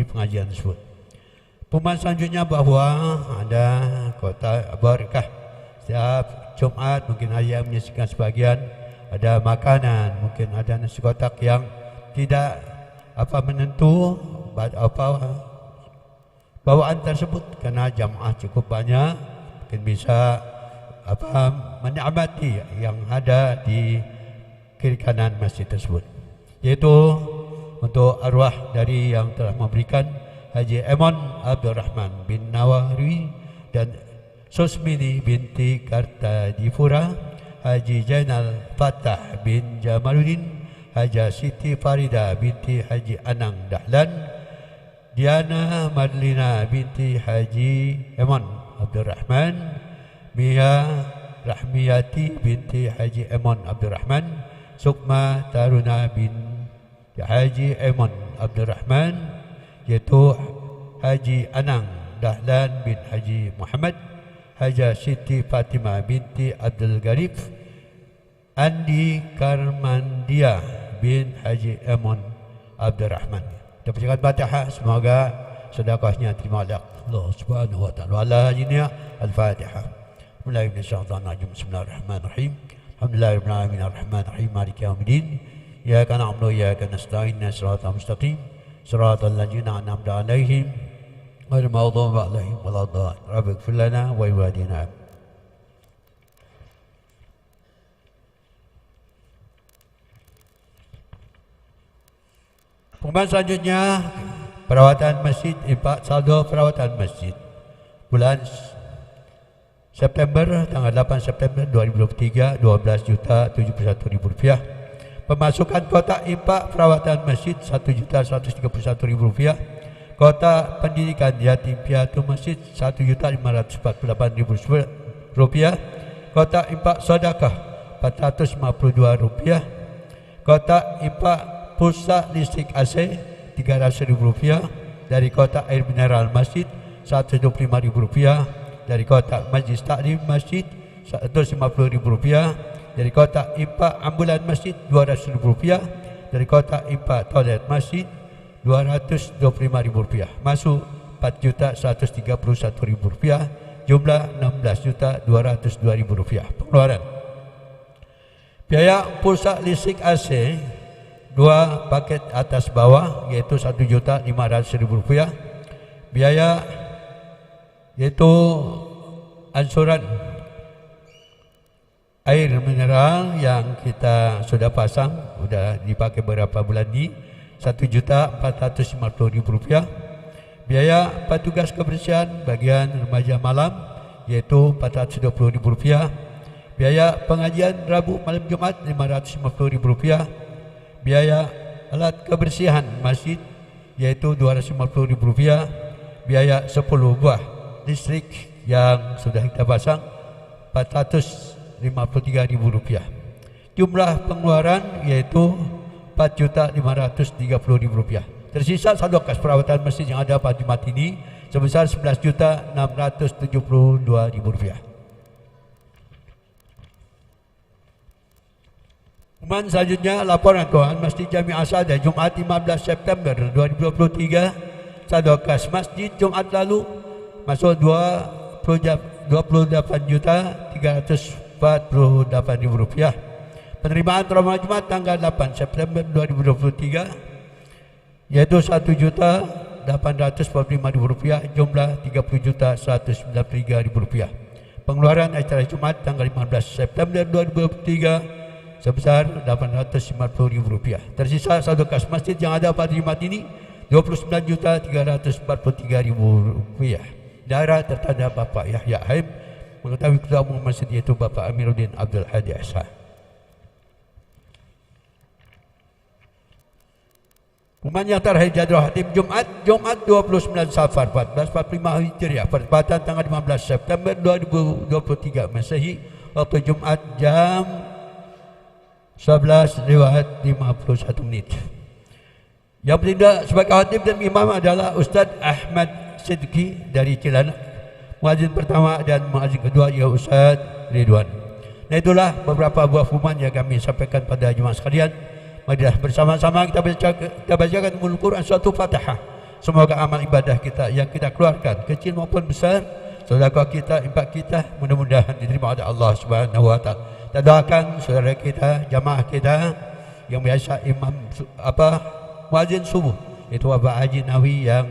pengajian tersebut. Pengumuman selanjutnya bahawa ada kotak berkah. Setiap Jumaat mungkin ayah menyaksikan sebagian ada makanan, mungkin ada nasi kotak yang tidak menentu bawaan tersebut kerana jamaah cukup banyak, mungkin bisa menikmati yang ada di kiri kanan masjid tersebut, yaitu untuk arwah dari yang telah memberikan Haji Emon Abdul Rahman bin Nawari dan Susmini binti Kartajipura, Haji Jainal Fatah bin Jamaluddin, Haja Siti Farida binti Haji Anang Dahlan, Diana Madlina binti Haji Emon Abdul Rahman, Mia Rahmiyati binti Haji Emon Abdul Rahman, Sukma Taruna binti Haji Emon Abdul Rahman, yaitu Haji Anang Dahlan bin Haji Muhammad, Haja Siti Fatimah binti Abdul Garib, Andi Karmandia bin Haji Emon Abdul Rahman. Kita bacakan Fatihah, semoga sedekahnya terima oleh Allah Subhanahu wa taala. Ala hajiniya Al-Fatihah. Bismillahirrahmanirrahim. Alhamdulillahirabbil alamin arrahmanirrahim maliki yaumiddin. Iyyaka na'budu wa iyyaka nasta'in ihdinas siratal mustaqim. Siratal ladzina an'amta 'alaihim ghairil maghdubi 'alaihim waladdallin. Rabbighfir lana wa liwalidayna. Pengumuman selanjutnya perawatan masjid, infak saldo perawatan masjid bulan September, tanggal 8 September 2023, Rp12.071.000. Pemasukan kotak infak perawatan masjid Rp1.131.000. Kotak pendidikan yatim piatu masjid Rp1.148.000. Kotak infak sedekah Rp452. Kotak infak pulsa listrik AC Rp300.000. Dari kotak air mineral masjid Rp125.000. Dari kotak majlis taklim masjid Rp150.000. Dari kotak infak ambulan masjid Rp200.000. Dari kotak infak toilet masjid Rp225.000. Masuk Rp4.131.000. Jumlah Rp16.202.000. Pengeluaran biaya pulsa listrik AC 2 paket atas bawah iaitu Rp1.500.000. Biaya yaitu ansuran air mineral yang kita sudah pasang, sudah dipakai beberapa bulan ini, Rp1.450.000. Biaya petugas kebersihan bagian remaja malam yaitu Rp420.000. Biaya pengajian Rabu malam Jumat Rp550.000. Biaya alat kebersihan masjid yaitu Rp250.000. Biaya 10 buah listrik yang sudah kita pasang Rp453.000. Jumlah pengeluaran yaitu Rp4.530.000. Tersisa saldo kas perawatan masjid yang ada pada Jumat ini sebesar Rp11.672.000. Pengumuman selanjutnya laporan keuangan Masjid Jami' As-Sa'adah Jumat 15 September 2023. Saldo kas masjid Jumat lalu masuk Rp28.348.000. Penerimaan Ramadan Jumat tanggal 8 September 2023 yaitu Rp1.845.000. Jumlah Rp30.193.000. Pengeluaran acara Jumat tanggal 15 September 2023 sebesar Rp850.000. Tersisa saldo kas masjid yang ada pada Jumat ini Rp29.343.000. Daerah tertanda Bapak Yahya Haim, mengetahui ketua umum masjid yaitu Bapak Amiruddin Abdul Hadi Ahsan. Pengumuman yang terakhir jadual hatim Jumat 29 Safar 1445 Hijriah bertepatan tanggal 15 September 2023 Masehi, waktu Jumat jam 11:51. Yang bertindak sebagai khatib dan imam adalah Ustaz Ahmad Sidki dari Cilandak. Muazzin pertama dan muazzin kedua ialah Ustaz Ridwan. Nah, itulah beberapa buah pengumuman yang kami sampaikan pada jemaah sekalian. Marilah bersama-sama kita bacakan Al-Quran suatu Fatihah. Semoga amal ibadah kita yang kita keluarkan, kecil maupun besar, sedekah kita, infak kita, mudah-mudahan diterima oleh Allah Subhanahu wa taala. Kita doakan saudara kita, jamaah kita yang biasa imam muazin subuh, itu Bapak Haji Nawi yang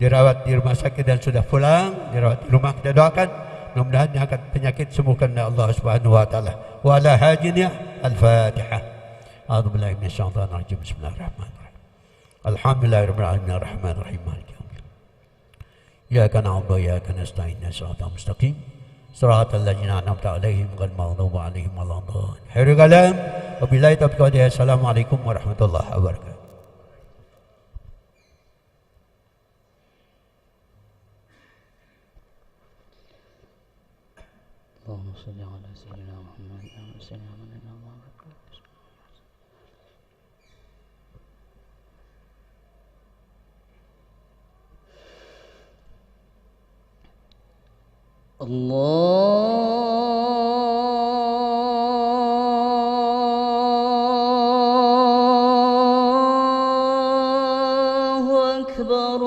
dirawat di rumah sakit dan sudah pulang, dirawat di rumah. Kita doakan mudah-mudahan yang akan penyakit sembuhkan oleh Allah Subhanahu wa taala. Wa ala hajinya al-Fatihah. A'udzu billahi minasyaitonir rajim. Bismillahirrahmanirrahim. Alhamdulillahirabbil alamin arrahmanir rahim maliki yaumiddin. Iyyaka na'budu wa iyyaka nasta'in ihdinas mustaqim siratal ladzina an'amta 'alaihim ghairil maghdubi 'alaihim waladdallin. Khairul kalam wa billahi taufiq. Assalamualaikum warahmatullahi wabarakatuh. Allahumma shalli ala sayyidina Muhammad wa sallim ala Muhammad. Allahu akbar,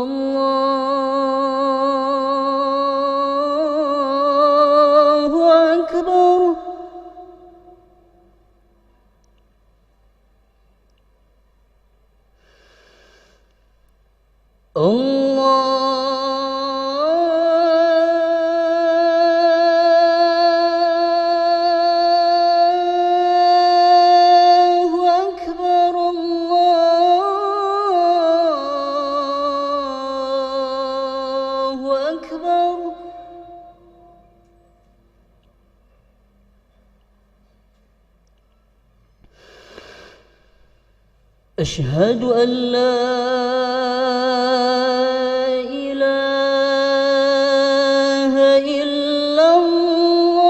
Allahu akbar. أشهد أن لا إله إلا الله.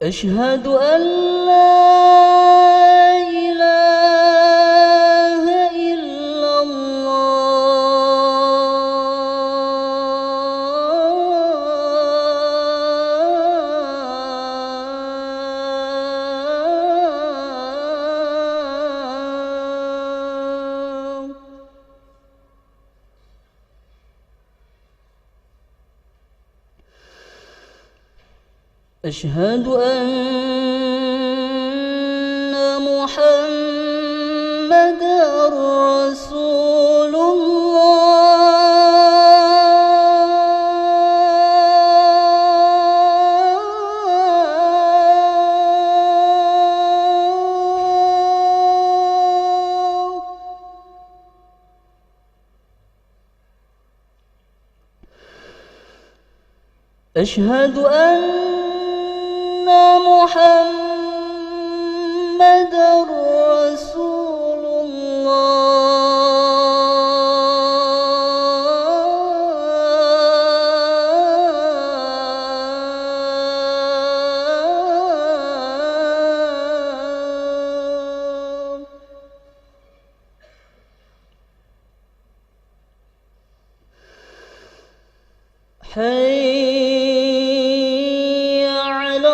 أشهد أن لا إله إلا الله. أشهد أن محمدًا رسول الله. أشهد أن محمدًا رسول الله. حي على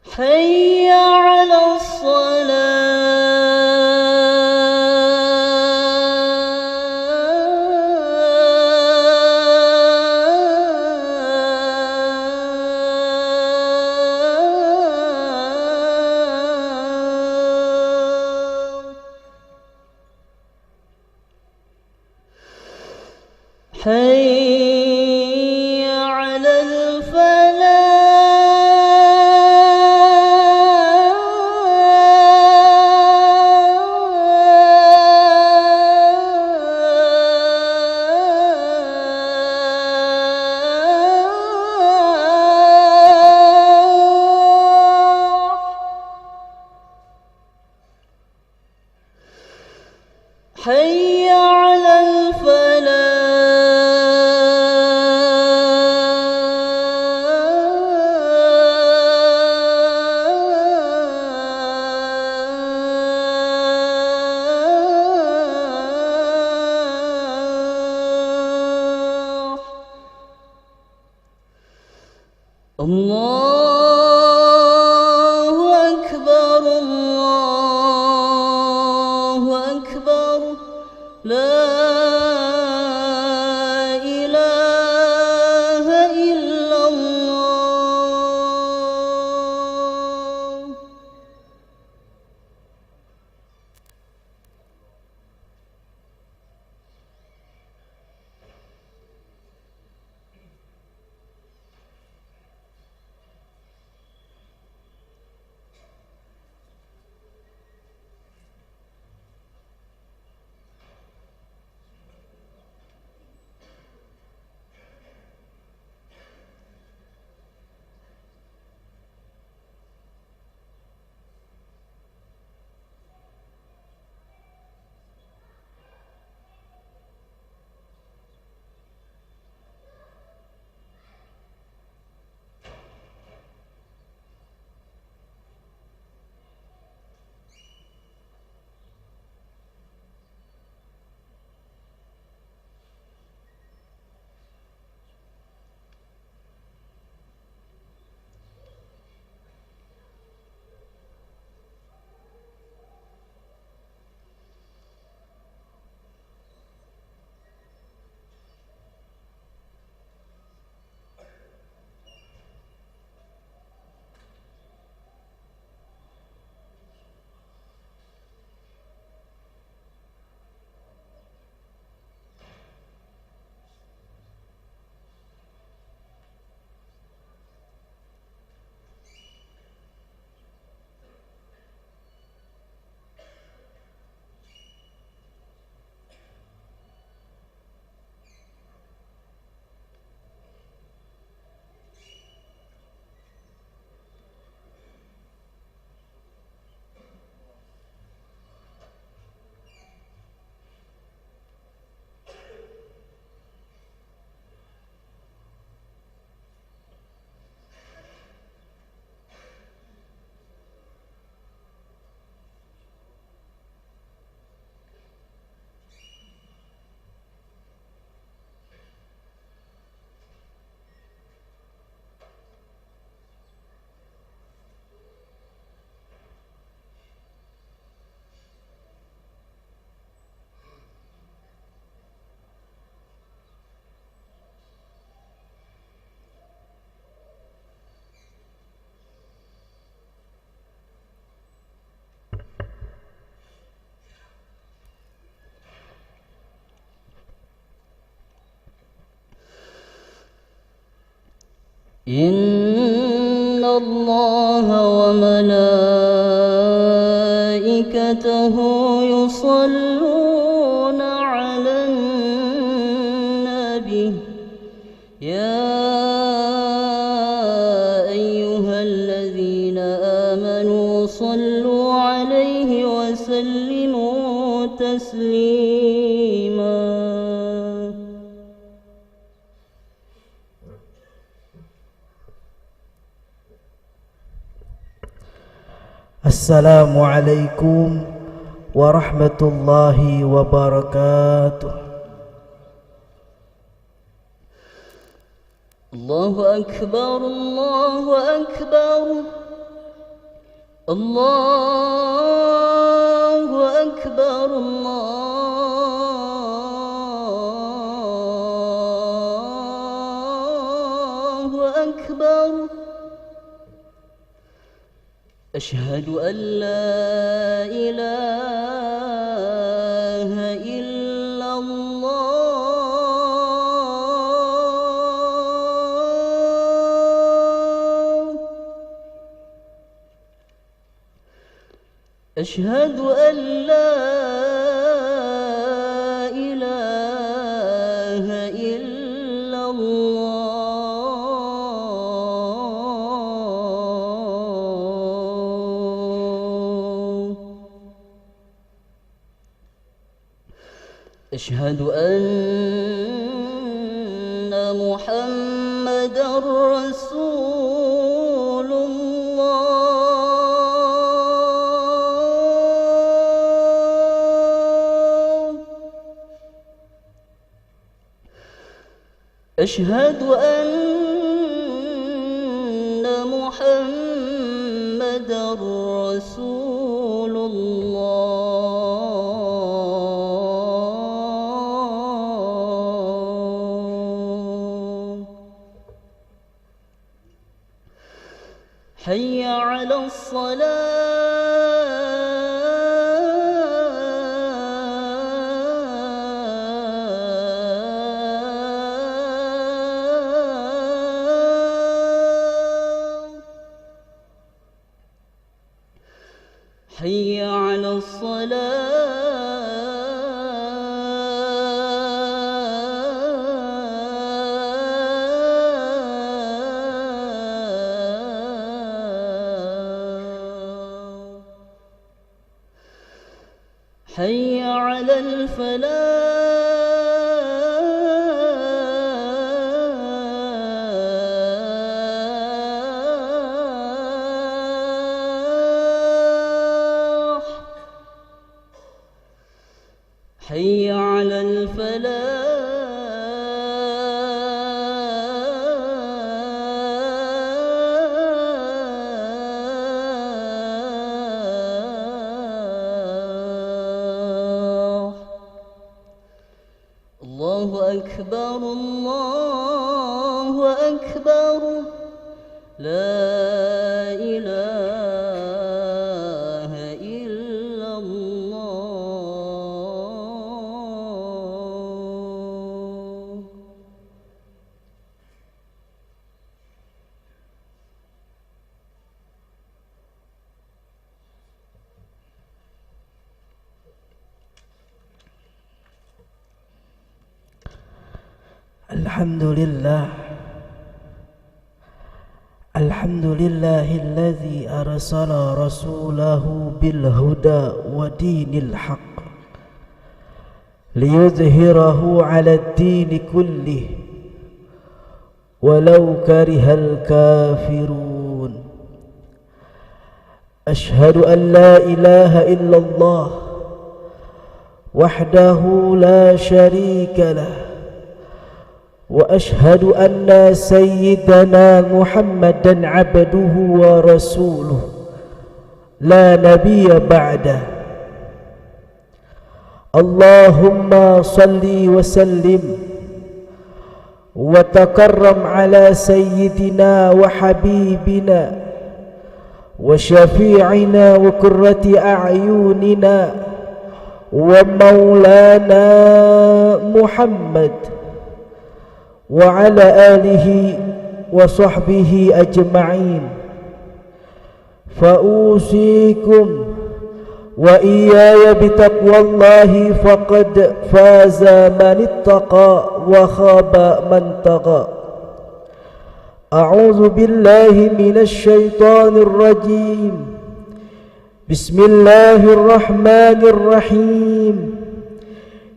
حي على الصلاة. حي على الفلاح. الله أكبر الله أكبر لا إله إلا الله. إن الله وملائكته يصلون على النبي يا أيها الذين آمنوا صلوا عليه وسلموا تسليما. Assalamualaikum warahmatullahi wabarakatuh. Allahu Akbar, Allahu Akbar, Allahu Akbar, Allahu Akbar. أشهد أن لا إله إلا الله. أشهد أن لا إله إلا الله. أشهد أن محمدًا رسول الله. أشهد أن محمدا رسول الله. حي على الصلاة. حي على الصلاة. حي على الفلاح. حي على الفلاح. الله أكبر الله أكبر لا إله إلا الله. Alhamdulillahilladzi arsala rasulahu bil huda wa dinil haqq liyudhhirahu 'alad dini kullih walau karihal kafirun. Ashhadu an la ilaha illallah wahdahu la sharika lah وأشهد أن سيدنا محمدا عبده ورسوله لا نبي بعده. اللهم صل وسلم وتكرم على سيدنا وحبيبنا وشفيعنا وقرة أعيننا ومولانا محمد وعلى آله وصحبه أجمعين. فأوصيكم وإياي بتقوى الله فقد فاز من اتقى وخاب من طغى. أعوذ بالله من الشيطان الرجيم. بسم الله الرحمن الرحيم.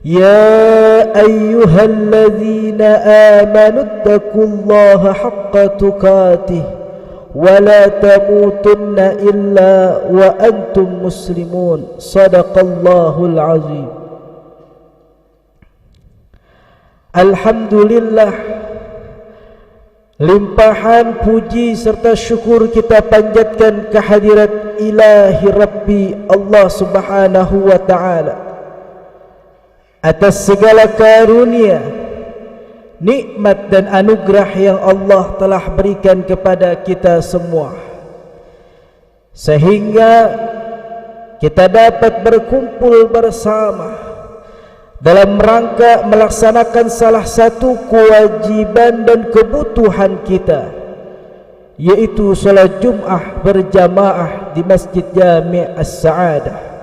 يا أيها الذين آمنوا اتقوا الله حق تقاته ولا تموتن إلا وأنتم مسلمون. صدق الله العظيم. Alhamdulillah, limpahan puji serta syukur kita panjatkan kehadirat Ilahi Rabbi Allah Subhanahu wa Ta'ala atas segala karunia, nikmat dan anugerah yang Allah telah berikan kepada kita semua, sehingga kita dapat berkumpul bersama dalam rangka melaksanakan salah satu kewajiban dan kebutuhan kita, yaitu salat Jum'ah berjamaah di Masjid Jami' As-Sa'adah.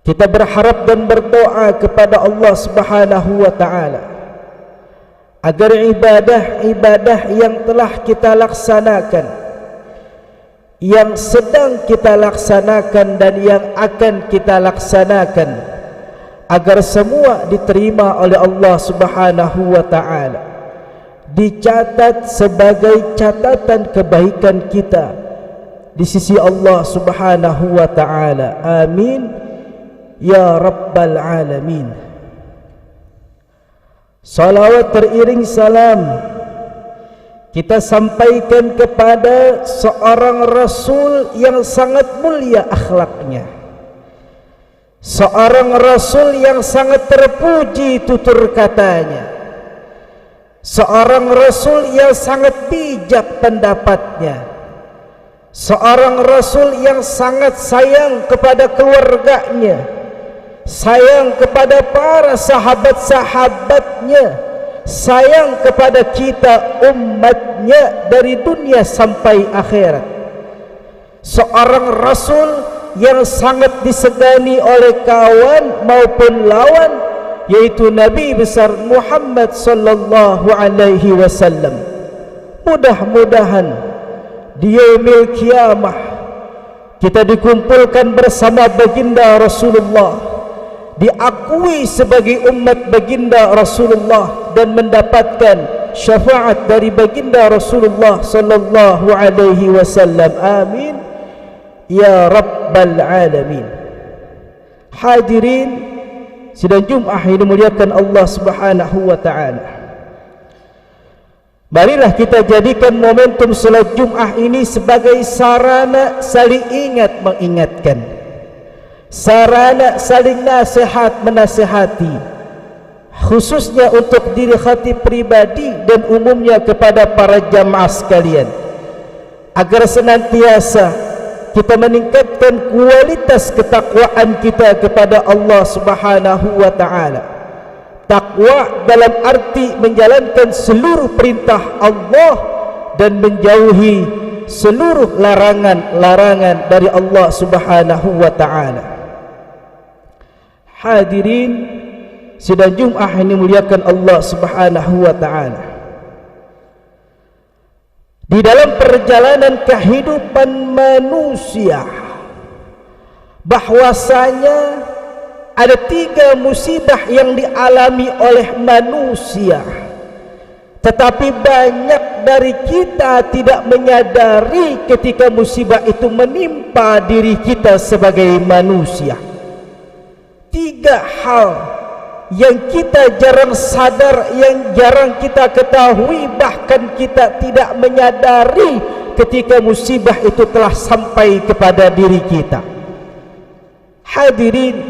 Kita berharap dan berdoa kepada Allah Subhanahu wa Ta'ala agar ibadah-ibadah yang telah kita laksanakan, yang sedang kita laksanakan dan yang akan kita laksanakan, agar semua diterima oleh Allah Subhanahu wa Ta'ala, dicatat sebagai catatan kebaikan kita di sisi Allah Subhanahu wa Ta'ala. Amin ya Rabbal Alamin. Salawat teriring salam kita sampaikan kepada seorang Rasul yang sangat mulia akhlaknya, seorang Rasul yang sangat terpuji tutur katanya, seorang Rasul yang sangat bijak pendapatnya, seorang Rasul yang sangat sayang kepada keluarganya, sayang kepada para sahabat-sahabatnya, sayang kepada kita umatnya dari dunia sampai akhirat. Seorang Rasul yang sangat disegani oleh kawan maupun lawan, yaitu Nabi besar Muhammad sallallahu alaihi wasallam. Mudah-mudahan di yaumil kiamah kita dikumpulkan bersama baginda Rasulullah, diakui sebagai umat baginda Rasulullah, dan mendapatkan syafaat dari baginda Rasulullah sallallahu alaihi wasallam. Amin ya rabbal alamin. Hadirin sidang Jumat ini muliakan Allah Subhanahu wa taala. Marilah kita jadikan momentum salat Jumat ini sebagai sarana saling ingat mengingatkan, sarana saling nasihat menasihati, khususnya untuk diri hati pribadi dan umumnya kepada para jamaah sekalian, agar senantiasa kita meningkatkan kualitas ketakwaan kita kepada Allah Subhanahu wa taala. Takwa dalam arti menjalankan seluruh perintah Allah dan menjauhi seluruh larangan-larangan dari Allah Subhanahu wa taala. Hadirin sidang Jumat ini muliakan Allah Subhanahu wa taala. Di dalam perjalanan kehidupan manusia, bahwasanya ada 3 musibah yang dialami oleh manusia, tetapi banyak dari kita tidak menyadari ketika musibah itu menimpa diri kita sebagai manusia. 3 hal yang kita jarang sadar, yang jarang kita ketahui, bahkan kita tidak menyadari ketika musibah itu telah sampai kepada diri kita. Hadirin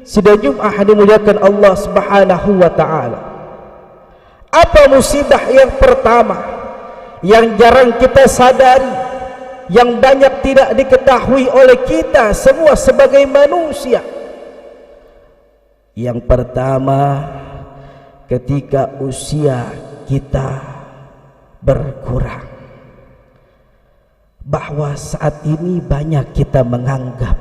sidang Jumat dimuliakan Allah Subhanahu wa taala. Apa musibah yang pertama yang jarang kita sadari, yang banyak tidak diketahui oleh kita semua sebagai manusia? Yang pertama, ketika usia kita berkurang, bahwa saat ini banyak kita menganggap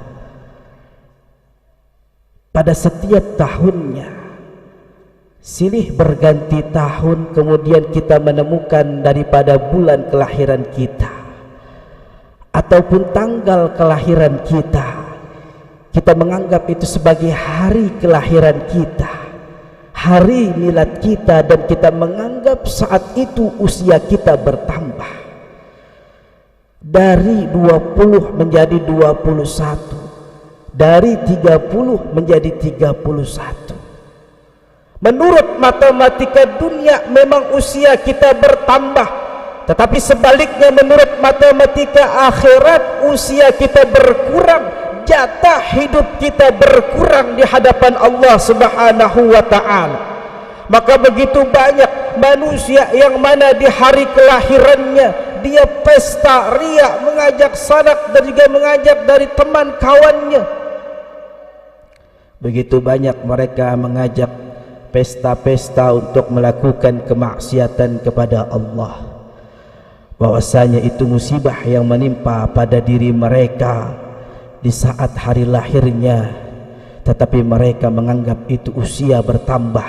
pada setiap tahunnya silih berganti tahun, kemudian kita menemukan daripada bulan kelahiran kita ataupun tanggal kelahiran kita, kita menganggap itu sebagai hari kelahiran kita, hari milad kita, dan kita menganggap saat itu usia kita bertambah dari 20 menjadi 21, dari 30 menjadi 31. Menurut matematika dunia memang usia kita bertambah, tetapi sebaliknya menurut matematika akhirat usia kita berkurang, jatah hidup kita berkurang di hadapan Allah Subhanahu wa taala. Maka begitu banyak manusia yang mana di hari kelahirannya dia pesta ria, mengajak sanak dan juga mengajak dari teman kawannya. Begitu banyak mereka mengajak pesta-pesta untuk melakukan kemaksiatan kepada Allah, bahwasanya itu musibah yang menimpa pada diri mereka di saat hari lahirnya, tetapi mereka menganggap itu usia bertambah,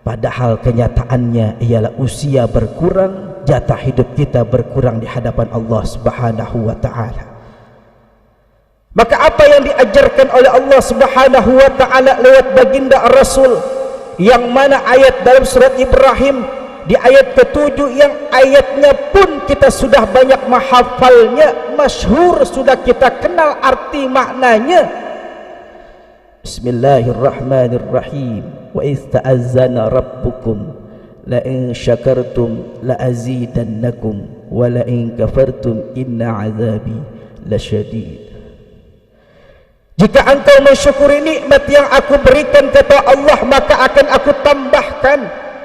padahal kenyataannya ialah usia berkurang, jatah hidup kita berkurang di hadapan Allah Subhanahu wa taala. Maka apa yang diajarkan oleh Allah Subhanahu wa taala lewat baginda Rasul, yang mana ayat dalam surat Ibrahim di ayat ke-7 yang ayatnya pun kita sudah banyak menghafalnya, masyhur, sudah kita kenal arti maknanya. Bismillahirrahmanirrahim. Wa iz ta'azzana rabbukum la in syakartum la azidannakum wa la in kafartum inna azabi lasyadid. Jika engkau mensyukuri nikmat yang aku berikan kata Allah, maka akan aku tambahkan.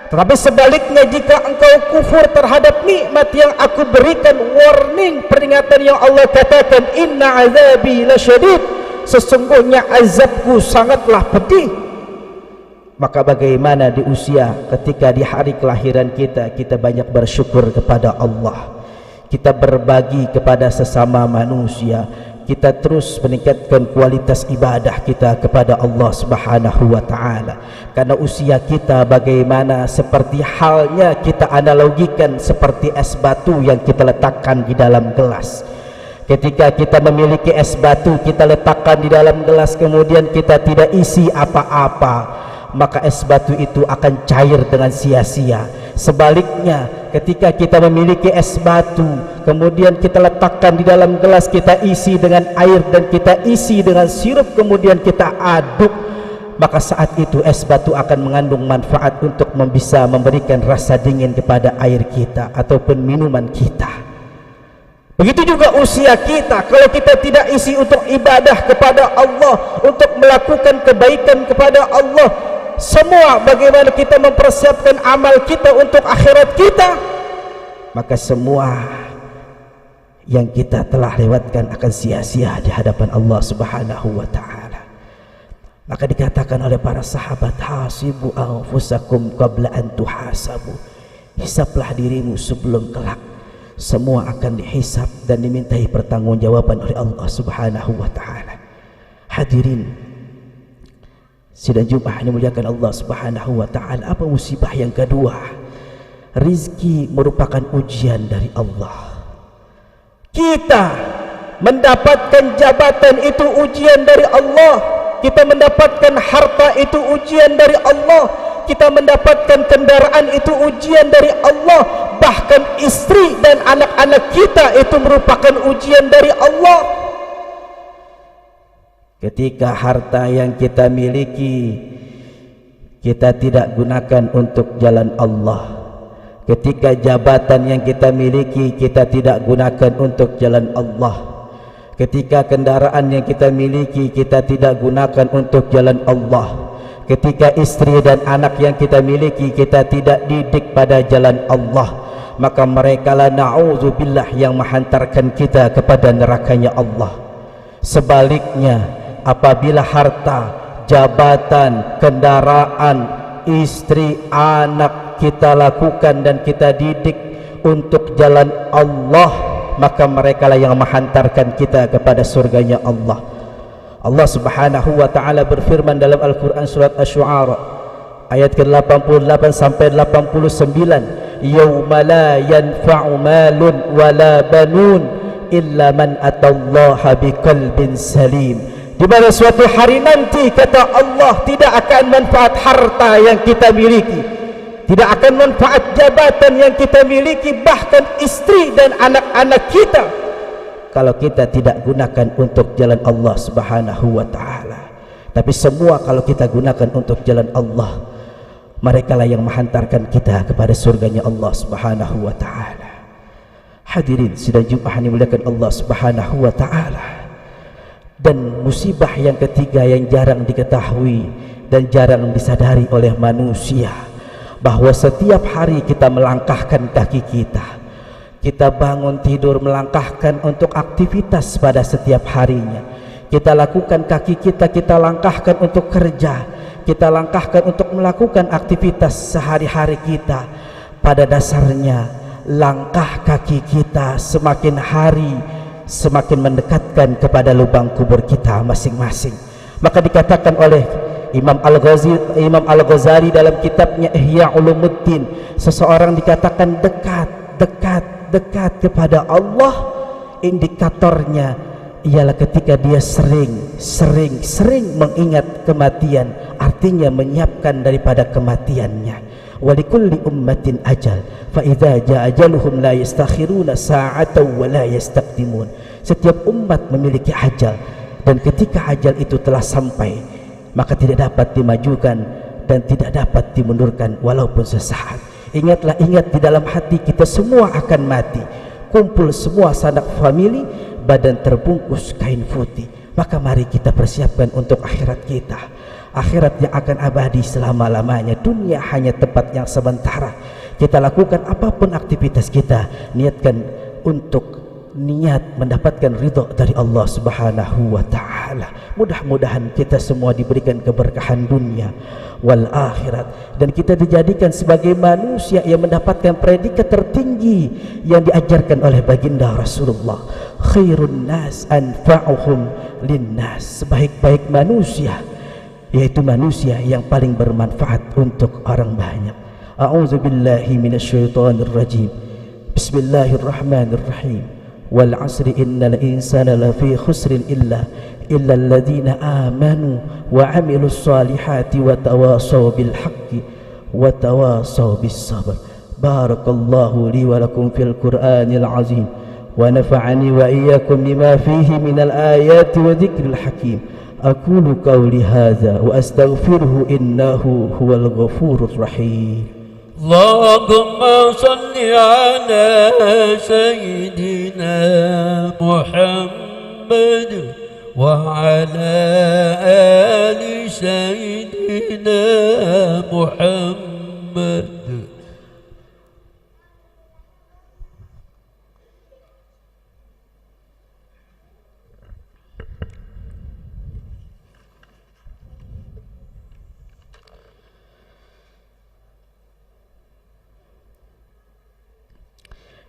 Tetapi sebaliknya, jika engkau kufur terhadap nikmat yang aku berikan, warning, peringatan yang Allah katakan, inna azabi lasyadid, sesungguhnya azabku sangatlah pedih. Maka bagaimana di usia ketika di hari kelahiran kita, kita banyak bersyukur kepada Allah, kita berbagi kepada sesama manusia, kita terus meningkatkan kualitas ibadah kita kepada Allah Subhanahu wa ta'ala. Karena usia kita bagaimana, seperti halnya kita analogikan seperti es batu yang kita letakkan di dalam gelas. Ketika kita memiliki es batu, kita letakkan di dalam gelas, kemudian kita tidak isi apa-apa, maka es batu itu akan cair dengan sia-sia. Sebaliknya, ketika kita memiliki es batu, kemudian kita letakkan di dalam gelas, kita isi dengan air dan kita isi dengan sirup, kemudian kita aduk, maka saat itu es batu akan mengandung manfaat untuk bisa memberikan rasa dingin kepada air kita ataupun minuman kita. Begitu juga usia kita, kalau kita tidak isi untuk ibadah kepada Allah, untuk melakukan kebaikan kepada Allah, semua bagaimana kita mempersiapkan amal kita untuk akhirat kita, maka semua yang kita telah lewatkan akan sia-sia di hadapan Allah Subhanahu wa ta'ala. Maka dikatakan oleh para sahabat, hasibu anfusakum qabla an tuhasabu, hisablah dirimu sebelum kelak semua akan dihisab dan dimintai pertanggungjawaban oleh Allah Subhanahu wa ta'ala. Hadirin sidang Jumat ini muliakan Allah Subhanahu wa ta'ala. Apa musibah yang kedua? Rizki merupakan ujian dari Allah. Kita mendapatkan jabatan itu ujian dari Allah, kita mendapatkan harta itu ujian dari Allah, kita mendapatkan kendaraan itu ujian dari Allah, bahkan istri dan anak-anak kita itu merupakan ujian dari Allah. Ketika harta yang kita miliki kita tidak gunakan untuk jalan Allah, ketika jabatan yang kita miliki kita tidak gunakan untuk jalan Allah, ketika kendaraan yang kita miliki kita tidak gunakan untuk jalan Allah, ketika istri dan anak yang kita miliki kita tidak didik pada jalan Allah, maka mereka la na'udzubillah yang menghantarkan kita kepada nerakanya Allah. Sebaliknya, apabila harta, jabatan, kendaraan, istri, anak kita lakukan dan kita didik untuk jalan Allah, maka mereka lah yang menghantarkan kita kepada surganya Allah. Allah Subhanahu wa ta'ala berfirman dalam Al-Quran surat Asy-Syu'ara ayat ke-88 sampai 89, yauma la yanfa'u malun wala banun illa man atallaha biqalbin salim, di mana suatu hari nanti kata Allah tidak akan manfaat harta yang kita miliki, tidak akan manfaat jabatan yang kita miliki, bahkan istri dan anak-anak kita, kalau kita tidak gunakan untuk jalan Allah Subhanahu wa ta'ala. Tapi semua kalau kita gunakan untuk jalan Allah, mereka lah yang menghantarkan kita kepada surganya Allah Subhanahu wa ta'ala. Hadirin sidang Jumat yang dimuliakan Allah Subhanahu wa ta'ala. Dan musibah yang ketiga yang jarang diketahui dan jarang disadari oleh manusia, bahwa setiap hari kita melangkahkan kaki kita, kita bangun tidur melangkahkan untuk aktivitas pada setiap harinya, kita lakukan kaki kita, kita langkahkan untuk kerja, kita langkahkan untuk melakukan aktivitas sehari-hari kita. Pada dasarnya langkah kaki kita semakin hari semakin mendekatkan kepada lubang kubur kita masing-masing. Maka dikatakan oleh Imam Al-Ghazali dalam kitabnya Ihya Ulumuddin, seseorang dikatakan dekat kepada Allah, indikatornya ialah ketika dia sering mengingat kematian, artinya menyiapkan daripada kematiannya. Walikulli ummatin ajal fa idza jaa ajaluhum la yastakhiruna sa'atan wa la yastaqdimun. Setiap umat memiliki ajal, dan ketika ajal itu telah sampai maka tidak dapat dimajukan dan tidak dapat dimundurkan walaupun sesaat. Ingatlah, ingat di dalam hati kita semua akan mati. Kumpul semua sanak famili, badan terbungkus kain putih. Maka mari kita persiapkan untuk akhirat kita. Akhirat yang akan abadi selama-lamanya. Dunia hanya tempat yang sementara. Kita lakukan apapun aktivitas kita, niatkan untuk niat mendapatkan ridha dari Allah Subhanahu wa taala. Mudah-mudahan kita semua diberikan keberkahan dunia wal akhirat, dan kita dijadikan sebagai manusia yang mendapatkan predikat tertinggi yang diajarkan oleh baginda Rasulullah. Khairun nas anfa'uhum linnas. Sebaik-baik manusia yaitu manusia yang paling bermanfaat untuk orang banyak. A'udzubillahi minasyaitonir rajim. Bismillahirrahmanirrahim. Wal 'asri innal insana lafi khusrin illa alladhina amanu wa 'amilus solihati wa tawasaw bil haqqi wa tawasaw bis sabr. Barakallahu li wa lakum fil Qur'anil 'azim wa nafa'ani wa iyyakum bima fihi minal ayati wa dzikril hakim. Aqulu qawli hadza wa astaghfiruhu innahu huwal ghafurur rahim. اللهم صل على سيدنا محمد وعلى آل سيدنا محمد.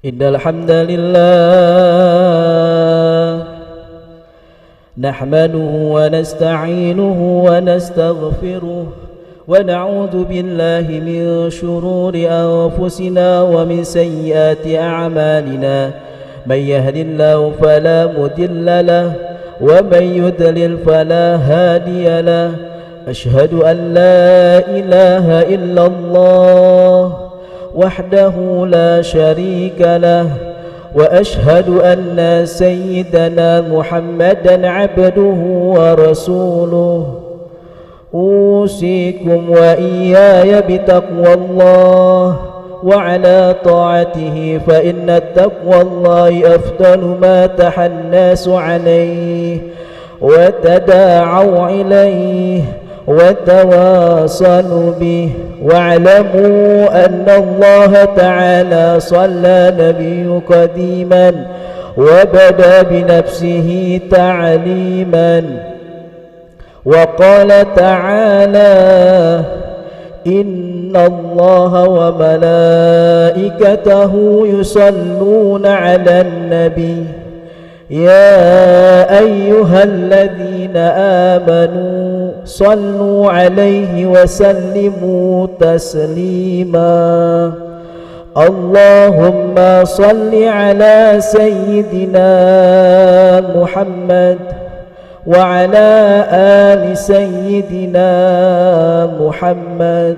Innal hamdalillah nahmaduhu wa nasta'inuhu wa nastaghfiruh wa na'udzu billahi min shururi anfusina wa min sayyiati a'malina. Man yahdihillahu fala mudilla lahu wa man yudlil fala hadiya lahu. Ashhadu an la ilaha illallah وحده لا شريك له وأشهد أن سيدنا محمدا عبده ورسوله. أوصيكم وإياي بتقوى الله وعلى طاعته فإن التقوى الله أفضل ما تحى الناس عليه وتداعوا إليه وتواصلوا به. واعلموا أن الله تعالى صلى نبي قديما وبدأ بنفسه تعليما وقال تعالى إن الله وملائكته يصلون على النبي يا أيها الذين آمنوا صلوا عليه وسلموا تسليما. اللهم صل على سيدنا محمد وعلى آل سيدنا محمد.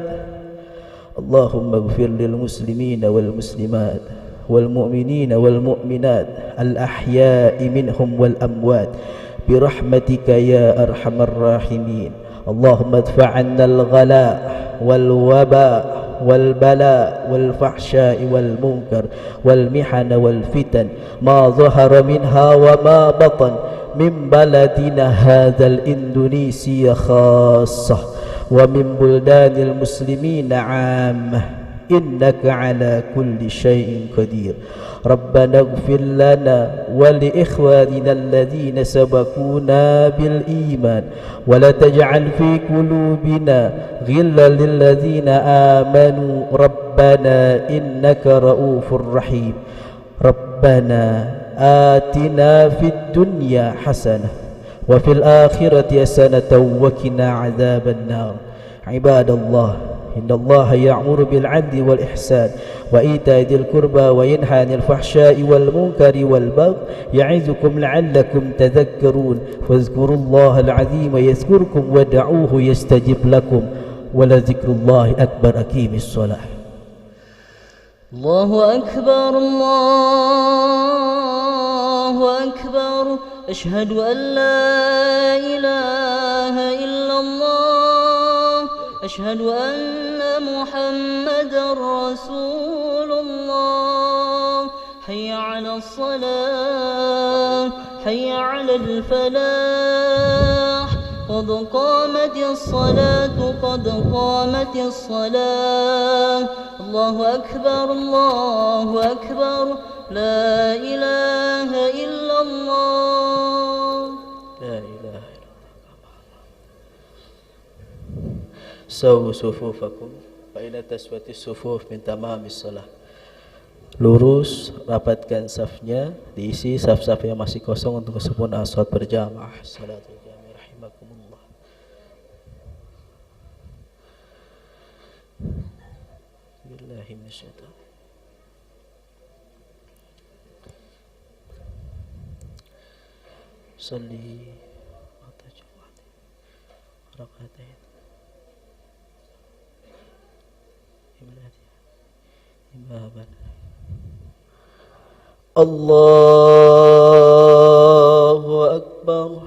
اللهم اغفر للمسلمين والمسلمات والمؤمنين والمؤمنات الأحياء منهم والأموات برحمتك يا أرحم الراحمين. اللهم ادفع عنا الغلاء والوباء والبلاء والفحشاء والمنكر والمحن والفتن ما ظهر منها وما بطن من بلدنا هذا الإندونيسي خاصة ومن بلدان المسلمين عامة إنك على كل شيء قدير. ربنا اغفر لنا ولإخواننا الذين سبقونا بالإيمان ولا تجعل في قلوبنا غلا للذين آمنوا ربنا إنك رؤوف رحيم. ربنا آتنا في الدنيا حسنة وفي الآخرة حسنة وقنا عذاب النار. عباد الله إن الله يأمر بالعدل والإحسان وإيتاء ذي القربى وينهى عن الفحشاء والمنكر والبغي يعظكم لعلكم تذكرون. فاذكروا الله العظيم يذكركم ودعوه يستجب لكم ولذكر الله أكبر. أقيموا الصلاة. الله أكبر الله أكبر. أشهد أن لا إله إلا الله. أشهد أن محمدا رسول الله حي على الصلاة حي على الفلاح قد قامت الصلاة قد قامت الصلاة الله أكبر الله أكبر لا إله إلا الله لا إله إلا الله. سووا صفوفكم فإن تسوية الصفوف من تمام الصلاة. Lurus, rapatkan safnya, diisi saf-saf yang masih kosong untuk kesempurnaan salat berjamaah. Salatul jami' rahimakumullah. Billahi minasyaitan. Salli atau Jumat rakatain. Ibadah. Allahu Akbar.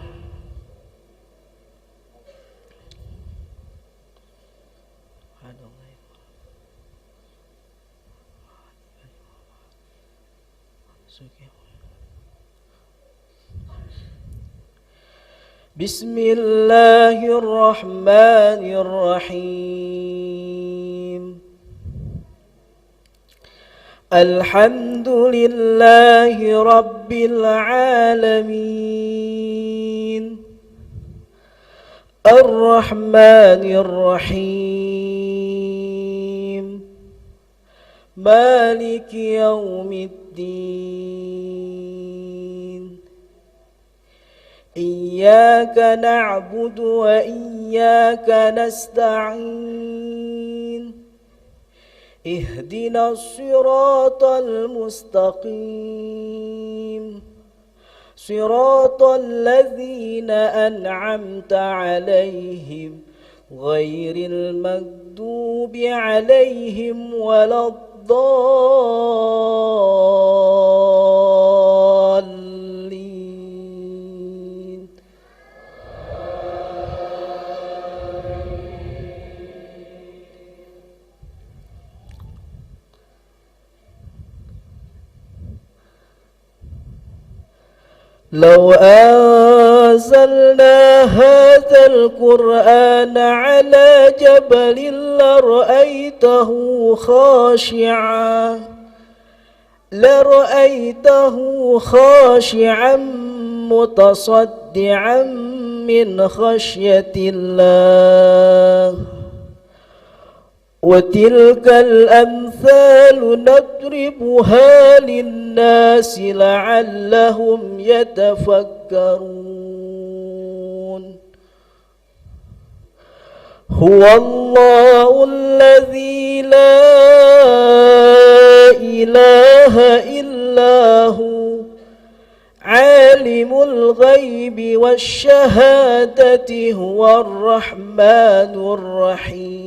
Bismillahirrahmanirrahim. Alhamdulillahi Rabbil Alamin Ar-Rahmanir Rahim Maliki Yawmiddin Iyyaka na'budu wa iyyaka nasta'in اهدنا الصراط المستقيم صراط الذين أنعمت عليهم غير المغضوب عليهم ولا الضالين. لو أنزلنا هذا القرآن على جبل لرأيته خاشعا متصدعا من خشية الله وتلك الأمثال نضربها للناس لعلهم يتفكرون. هو الله الذي لا إله إلا هو عالم الغيب والشهادة هو الرحمن الرحيم.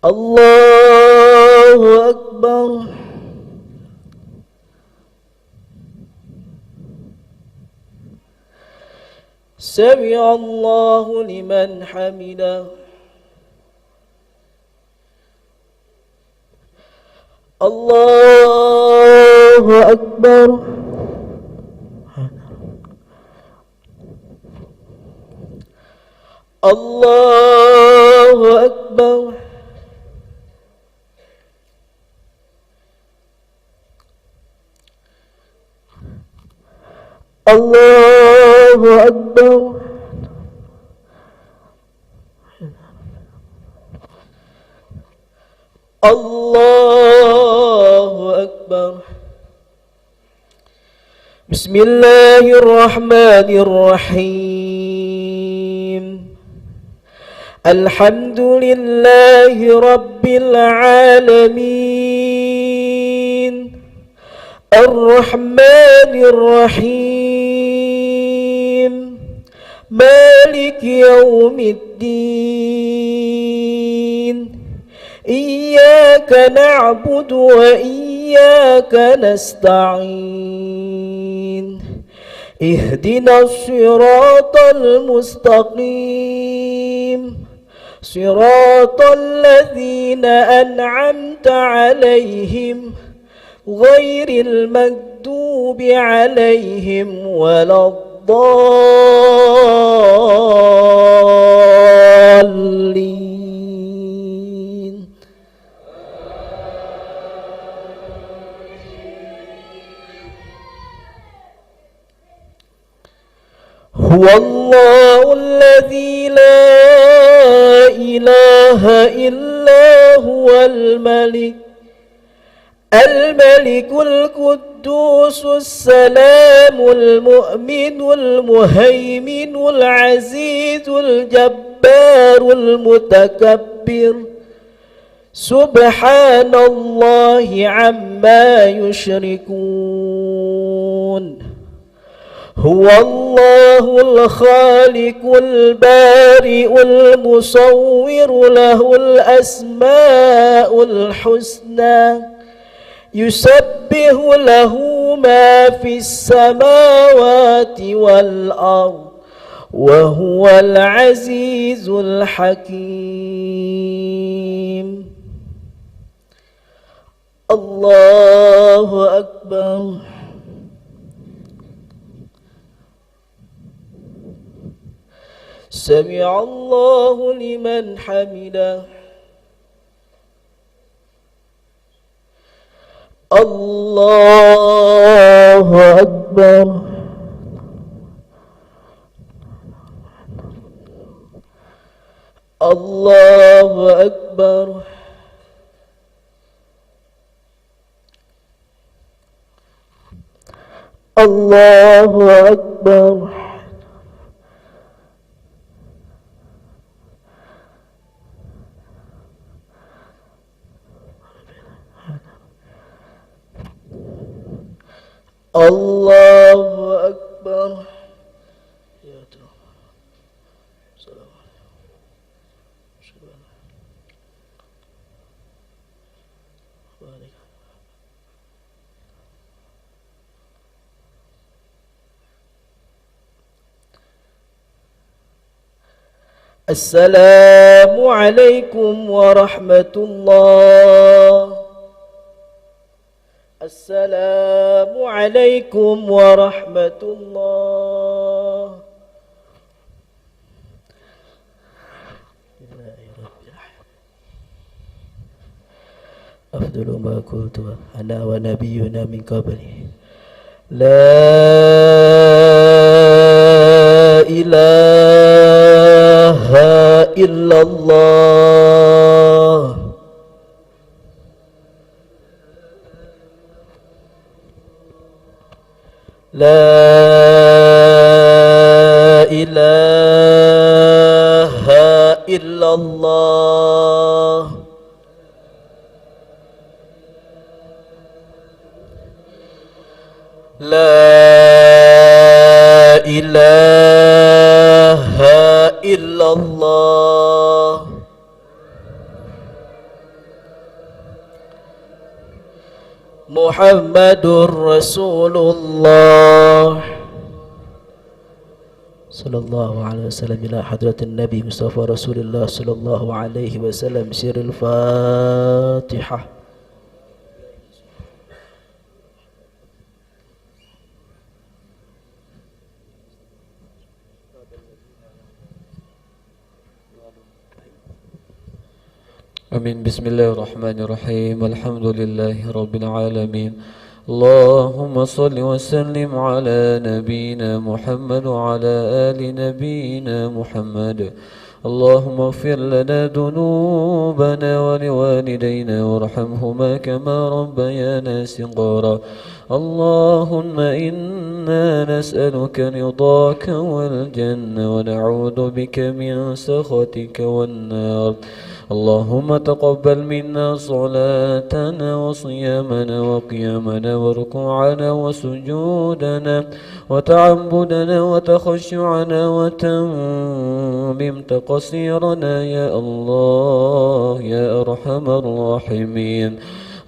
الله أكبر. سمع الله لمن حمده. الله أكبر. الله أكبر. الله أكبر. الله أكبر. بسم الله الرحمن الرحيم. الحمد لله رب العالمين الرحمن الرحيم مالك يوم الدين إياك نعبد وإياك نستعين اهدنا الصراط المستقيم صراط الذين أنعمت عليهم غير المغضوب عليهم ولا الضالين. هو الله الذي لا إله إلا هو الملك القدوس السلام المؤمن المهيمن العزيز الجبار المتكبر سبحان الله عما يشركون. هو الله الخالق البارئ المصور له الأسماء الحسنى يسبح له ما في السماوات والأرض وهو العزيز الحكيم. الله أكبر. سمع الله لمن حمده. الله أكبر. الله أكبر. الله أكبر. الله أكبر. السلام عليكم ورحمة الله. السلام عليكم ورحمة الله. أفضل ما قلت أنا ونبينا من قبلي لا إله إلا الله. لا إله إلا الله. لا إله إلا الله. محمد رسول الله صلى الله عليه وسلم. إلى حضرة النبي مصطفى رسول الله صلى الله عليه وسلم. سر الفاتحة. Amin. Bismillahirrahmanirrahim. Alhamdulillahi Rabbil Alamin. Allahumma salli wa sallim ala nabina Muhammad wa ala ali nabina Muhammad. Allahumma ighfir lana dhunubana wa liwalidayna warhamhuma kama rabbayana sighara. Allahumma inna nas'aluka ridaka wal jannah wa na'udzu bika min sakhatika wan nar. اللهم تقبل منا صلاتنا وصيامنا وقيامنا وركوعنا وسجودنا وتعبدنا وتخشعنا وتمم تقصيرنا يا الله يا أرحم الراحمين.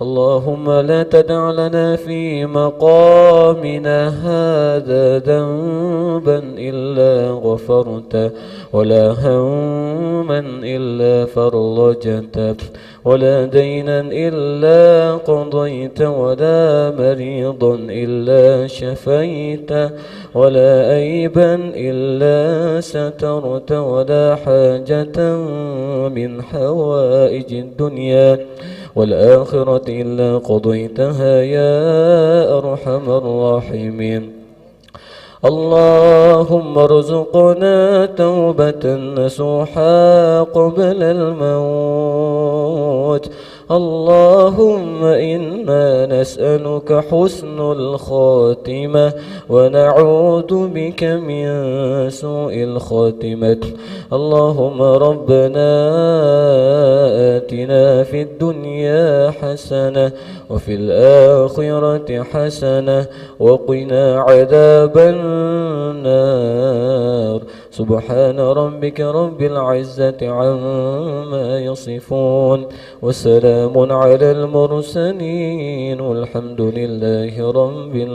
اللهم لا تدع لنا في مقامنا هذا ذنبا إلا غفرته ولا هما إلا فرجته ولا دينا إلا قضيت ولا مريضا إلا شفيته ولا عيبا إلا سترت ولا حاجة من حوائج الدنيا والآخرة إلا قضيتها يا أرحم الراحمين. اللهم ارزقنا توبة نصوحا قبل الموت. اللهم إنا نسألك حسن الخاتمة ونعوذ بك من سوء الخاتمة. اللهم ربنا آتنا في الدنيا حسنة وفي الآخرة حسنة وقنا عذاب النار. سبحان ربك رب العزة عما يصفون وسلام على المرسلين والحمد لله رب العالمين.